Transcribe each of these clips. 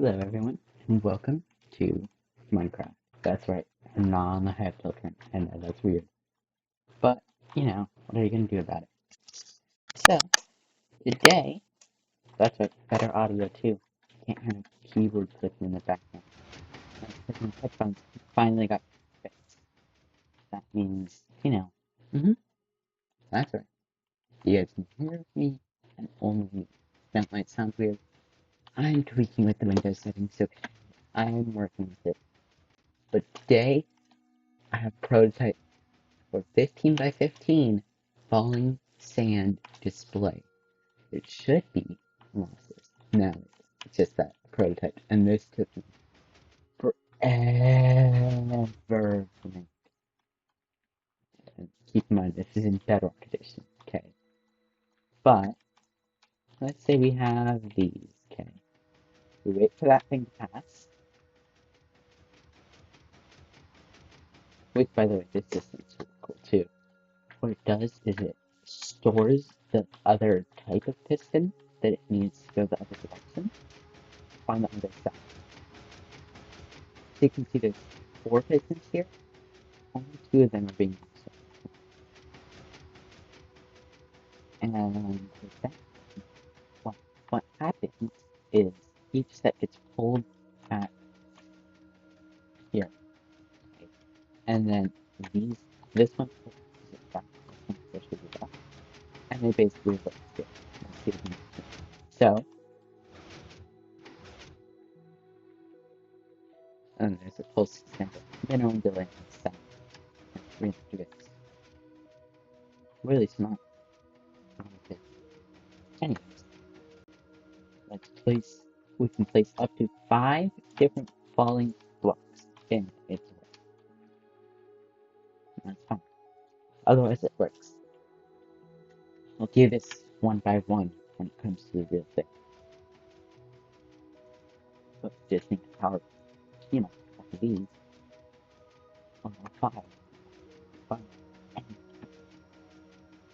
Hello everyone, and welcome to Minecraft. That's right, I'm not on the high children. I know that's weird. But, what are you gonna do about it? So, today, that's right, better audio too. Can't hear a keyboard clicking in the background. My headphones finally got fixed. That means, that's right. You guys can hear me and only me. That might sound weird. I'm tweaking with the Windows settings, so I'm working with it. But today, I have a prototype for 15 by 15 falling sand display. It should be lossless. No, it's just that prototype. And this took me forever to make. And keep in mind, this is in Bedrock edition, okay? But, let's say we have these, okay? We wait for that thing to pass. Which, by the way, this distance is really cool too. What it does is it stores the other type of piston that it needs to go the other direction on the other side. So you can see there's 4 pistons here. Only 2 of them are being used. And with that, what happens is each set gets pulled at here. Okay? And then this one pushes it back, this one pushes it up. And they basically work together. So, and there's a pulse extender, minimum delay on the side. 300 bits. Really smart. Anyways, we can place up to 5 different falling blocks in its way. That's fine. Otherwise it works. I'll do this one by one when it comes to the real thing. But just need to power, all of these on all 5. Fine.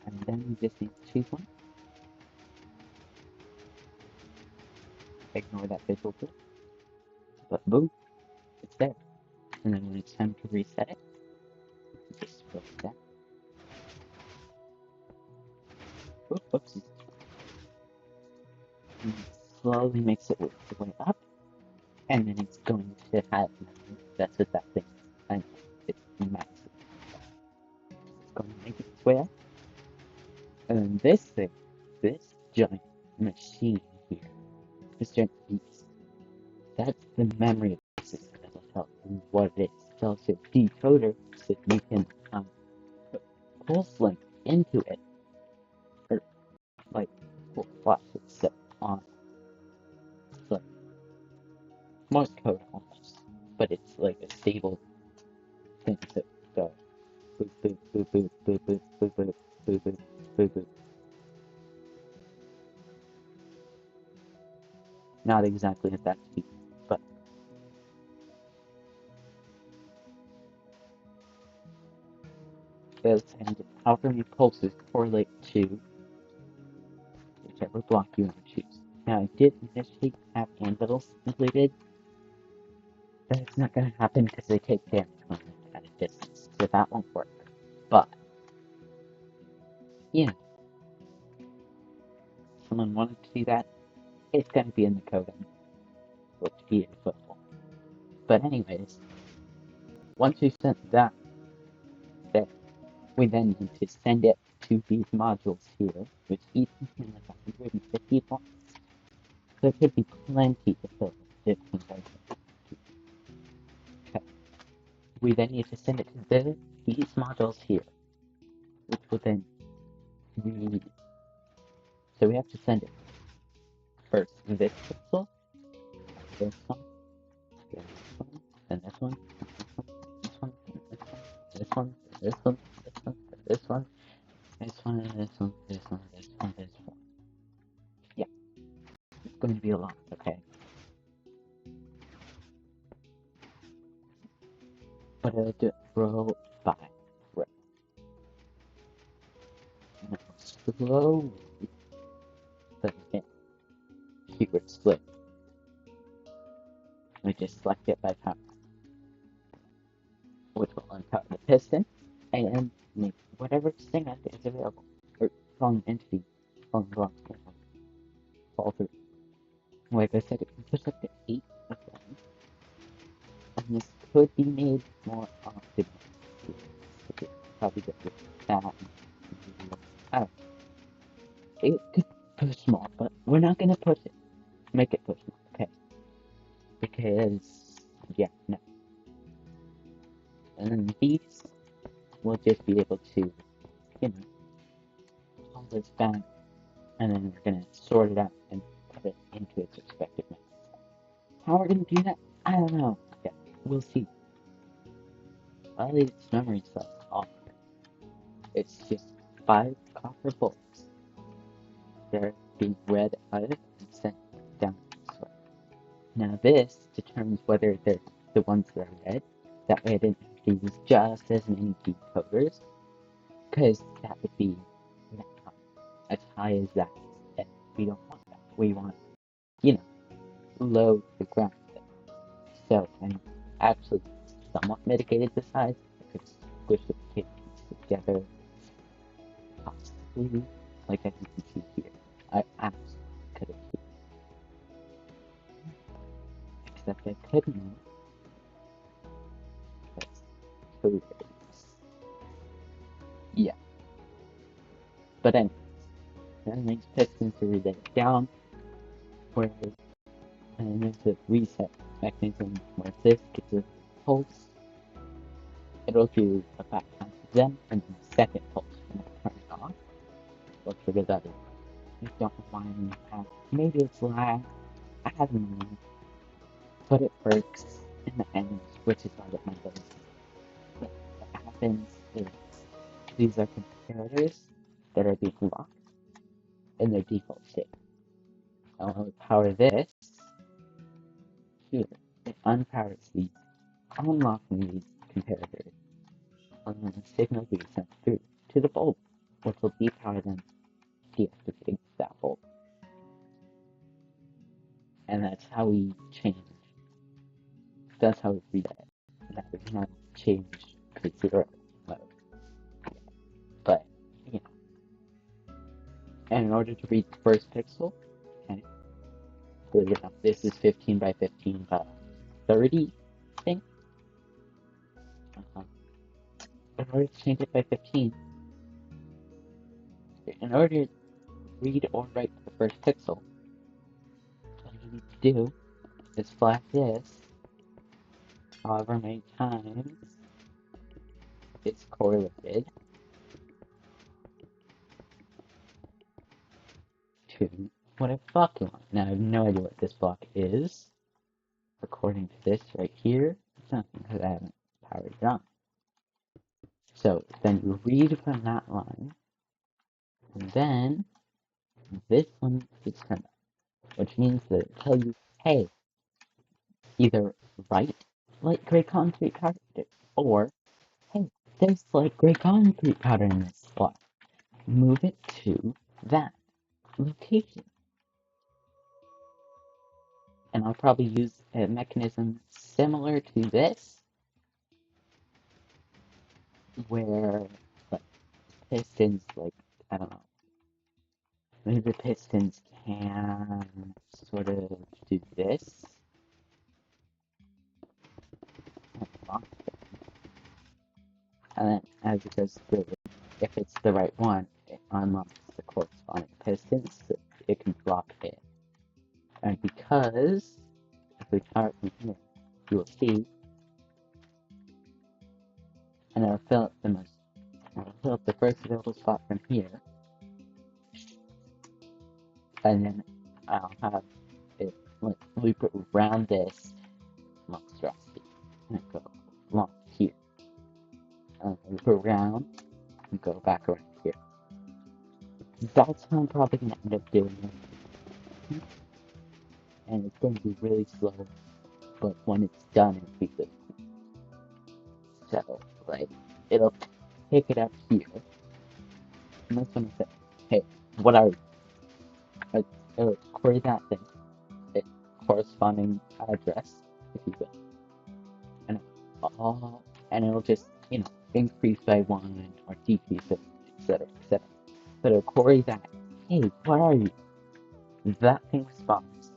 And then we just need to choose one. Ignore that visual blip. But boom, it's there. And then when it's time to reset it, just flip that. Whoops. And slowly makes it work its way up. And then it's going to have, that's what that thing is. I know, it's massive. It's going to make its way up. And then this giant machine here, this giant beast, that's the memory system that will tell you what it is. It tells you a decoder so you can put pulse length into it. Or, like, watch it set on. It's like Morse code almost. But it's like a stable thing to go. Boop, boop, boop, boop, boop, boop, boop, boop, boop, boop, boop, boop. Not exactly at that speed, but and however many pulses correlate to whichever block you want to choose. Now, I did initially have anvils included, but it's not going to happen because they take damage when they're at a distance, so that won't work. But, if someone wanted to do that, it's going to be in the coding for it to be available. But anyways, once we sent that there, we then need to send it to these modules here, which each contain like 150 blocks. There could be plenty to fill with 15 by 15. Okay. We then need to send it to these modules here, which will then read. So we have to send it first this pixel, this one, this one, and this one, this one, this one, this one, this one, this one, this one, this one, and this one, this one, this one, this one. Yeah, it's going to be a lot, okay? But I'll do it row by row. And slowly, but again, keyword split. We just select it by power, which will unpower the piston and make whatever singer is available, or falling entity, falling block, fall through. Like I said, it can push up to 8 of them, and this could be made more often. Probably get rid of that. I don't know. It could push more, but we're not gonna push it. Make it push more, okay? Because, yeah, no. And then these will just be able to, you know, hold this back, and then we're gonna sort it out and put it into its respective mix. How we're gonna do that? I don't know. Yeah, we'll see. All these memory cells are. It's just 5 copper bolts. They're being read out and sent down this way. Now this determines whether they're the ones that are red. That way I didn't have to use just as many decoders, because that would be as high as that is, and we don't want that. We want, you know, low to the ground. So, and actually somewhat mitigated the size. I could squish the pieces together, possibly, like I can see here. I absolutely could have, except I couldn't. That's hilarious. Yeah. But anyways, then these pistons are related down, where and there's a reset mechanism where this gets a pulse. It'll do a back count of them, and then the second pulse when I turn it off. We'll trigger that. I don't know why I have. Maybe it's lag. I don't know. But it works in the end, which is why it matters. What happens is these are comparators that are being locked in their default state. I'll power this here. It unpowers these, unlocking these comparators, and then the signal will be sent through to the bulb, which will depower them, deactivating that bulb. And that's how we change. That's how we reset it. That is not change to 0 mode. But, you know. And in order to read the first pixel, okay, so, you know, this is 15 by 15 by 30 thing. In order to change it by 15, in order to read or write the first pixel, all you need to do is flash this however many times it's correlated to what I fucking want. Now I have no idea what this block is. According to this right here, it's nothing because I haven't powered it on. So then you read from that line, and then this one is turned up, which means that it tell you, hey, either write like gray concrete powder, or hey, there's like gray concrete powder in this spot. Move it to that location. And I'll probably use a mechanism similar to this, where like pistons, like, I don't know, maybe the pistons can sort of do this. And then as it goes through, if it's the right one, it unlocks the corresponding pistons so it can drop it. And because if we start from here, you will see, and it'll fill up the first available spot from here, and then I'll have it like loop it around this monstrosity, and go along here, and loop around, and go back around here. That's how I'm probably gonna end up doing it. And it's going to be really slow, but when it's done, it'll be good. So, like, it'll pick it up here, and that's when I say, hey, what are you? It'll query that thing, its corresponding address, if you will. And it'll just, increase by 1 or decrease it, etc., etc. But it'll query that, hey, what are you? That thing responds.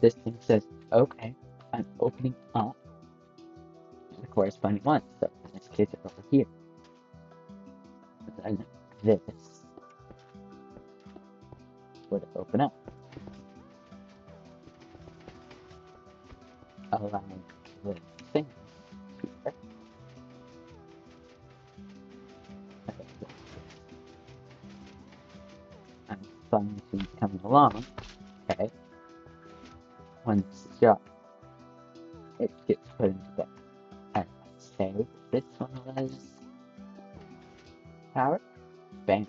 This thing says, okay, I'm opening up the corresponding one. So in this case, it's over here. And then this would open up, allowing the thing here. And some machines coming along, okay, when this is shot, it gets put into bed. And let's say this one was powered, bang.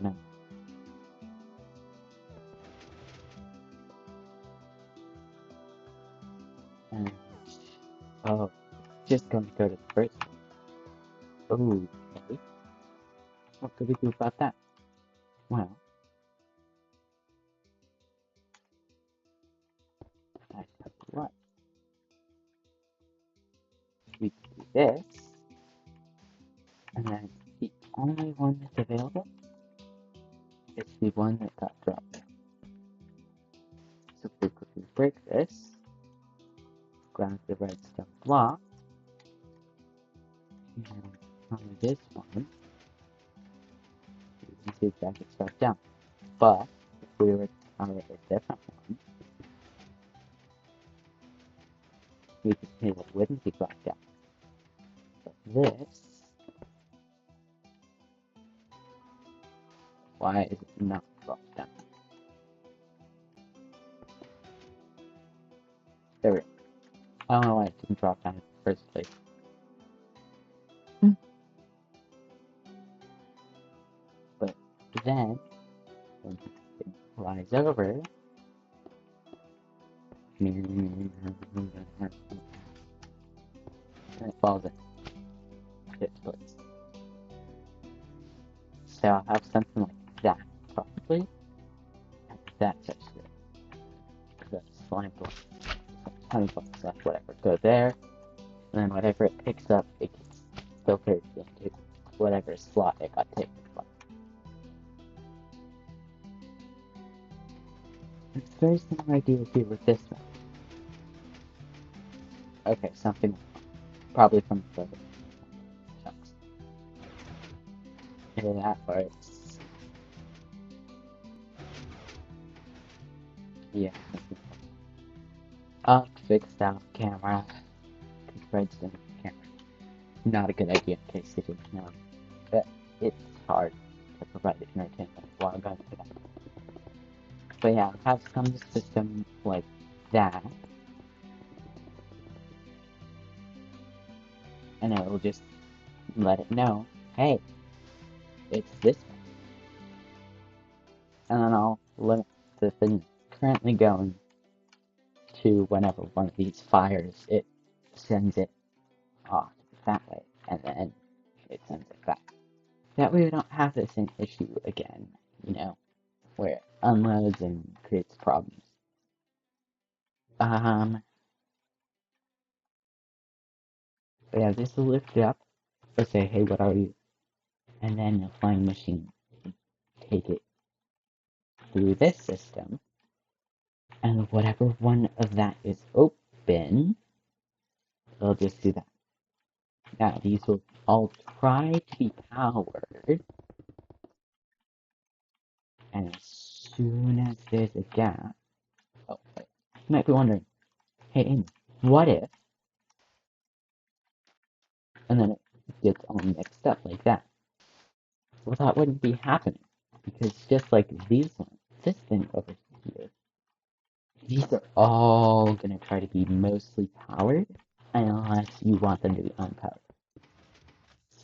No. And, oh, just going to go to the first one. Oh, okay. What could we do about that? Well, I tell you what, we can do this, and then the only one that's available is the one that got dropped. So if we quickly break this, grab the redstone block, and on this one, you can see that it's dropped down. But if we were to power a different one, we can see that it wouldn't be dropped down. But this, why is it not dropped down? There we go. I don't know why it didn't drop down in the first place. But then, when it flies over, and it falls in its place. So I'll have something like that, probably, and that's actually the slime block. Slime blocks, that's whatever. Go there, and then whatever it picks up, it gets filtered into whatever slot it got taken from. It's very similar idea here with this one. Okay, something probably from the chunks. Either that or it's yeah. Fixed out camera. Redstone camera. Not a good idea in case you didn't know. But it's hard to provide entertainment while going through that. But yeah, have some system like that. And it will just let it know, hey, it's this one. And then I'll limit the thing currently going to whenever one of these fires, it sends it off that way, and then it sends it back. That way we don't have the same issue again, where it unloads and creates problems. But yeah, this will lift it up, or say, hey, what are you? And then the flying machine take it through this system, and whatever one of that is open, it'll just do that. Now, these will all try to be powered, and as soon as there's a gap, oh, wait, you might be wondering, hey, Amy, what if, and then it gets all mixed up like that. Well, that wouldn't be happening, because just like these ones, this thing over here, these are all going to try to be mostly powered, unless you want them to be unpowered.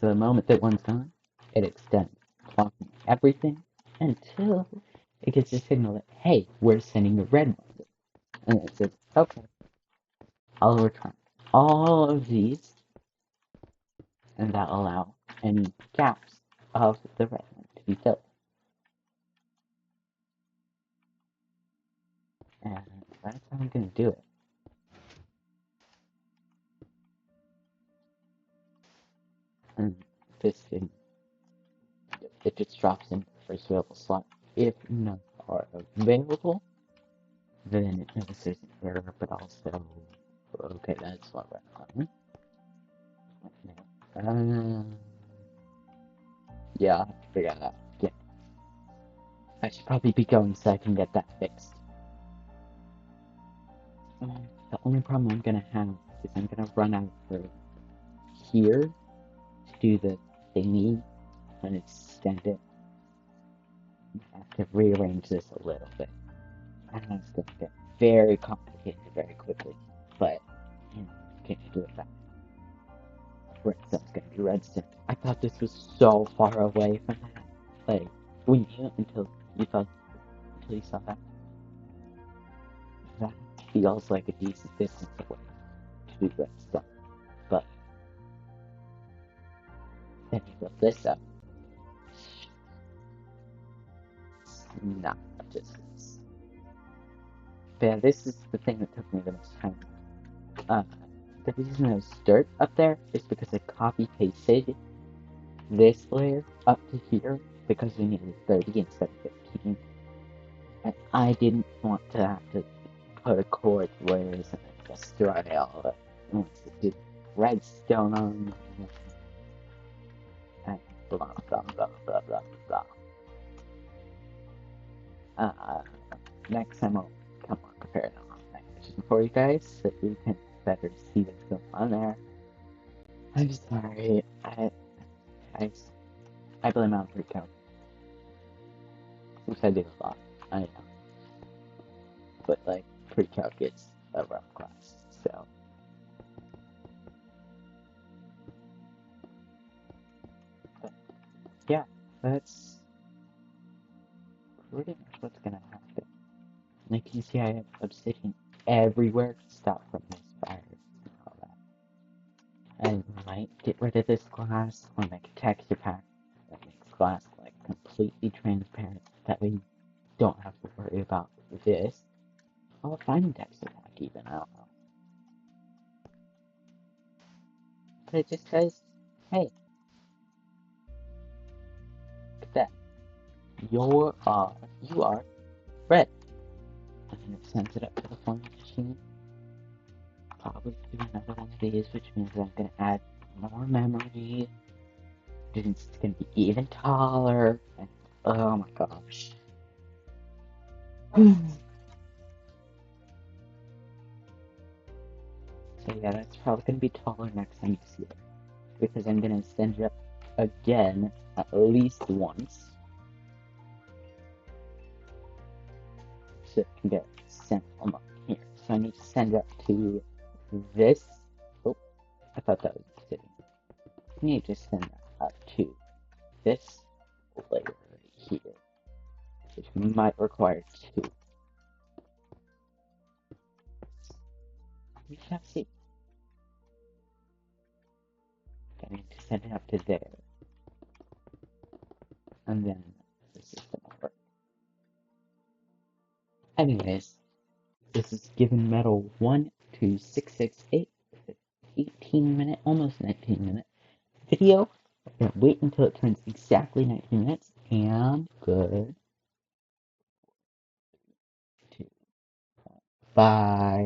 So the moment that one's gone, it extends, clocking everything until it gets a signal that, hey, we're sending the red one. And it says, okay, I'll return all of these, and that'll allow any gaps of the red one to be filled. And that's how I'm going to do it. this thing, it just drops in the first available slot. If none are available, then it notices there's an error, but also, okay, that's what we're on. Yeah, I'll have to figure that out. Yeah. I should probably be going so I can get that fixed. The only problem I'm gonna have is I'm gonna run out for here to do the thingy and extend it. I have to rearrange this a little bit. I know it's gonna get very complicated very quickly, but you know, can't do it fast. Redstone's gonna be redstone. I thought this was so far away from that. Like, we knew until you saw that. That feels like a decent distance away to do redstone. But then you build this up. Not a distance. But yeah, this is the thing that took me the most time. The reason there's dirt up there is because I copy pasted this layer up to here because we needed 30 instead of 15. And I didn't want to have to put a cord layers and then destroy all of it. Once it did redstone on and blah blah blah blah blah blah. Next time I'll come more prepared on that mission for you guys so you can better see what's going on there. I'm sorry, I blame it on pre-count. Which I do a lot, I know. But like, pre-count gets a rough class, so. But, yeah, that's pretty much what's gonna happen. And you can see I have obsidian everywhere to stop from this fire and all that. I might get rid of this glass or make a texture pack that makes glass like completely transparent. That way you don't have to worry about this. I'll find a texture pack even, I don't know. But it just says, hey, look at that. You are red. And then it sends it up to the forming machine. Probably do another one of these, which means I'm gonna add more memory. It's gonna be even taller. And oh my gosh. So yeah, that's probably gonna be taller next time you see it. Because I'm gonna send it up again at least once. So it can get sent almost here. So I need to send it up to this. Oh, I thought that was sitting. I need to send that up to this layer right here, which might require 2. We shall see. I need to send it up to there. And then the system will work. Anyways, this is given metal 12668 with an 18-minute, almost 19-minute video. I'm gonna wait until it turns exactly 19 minutes, and good. 2. Bye.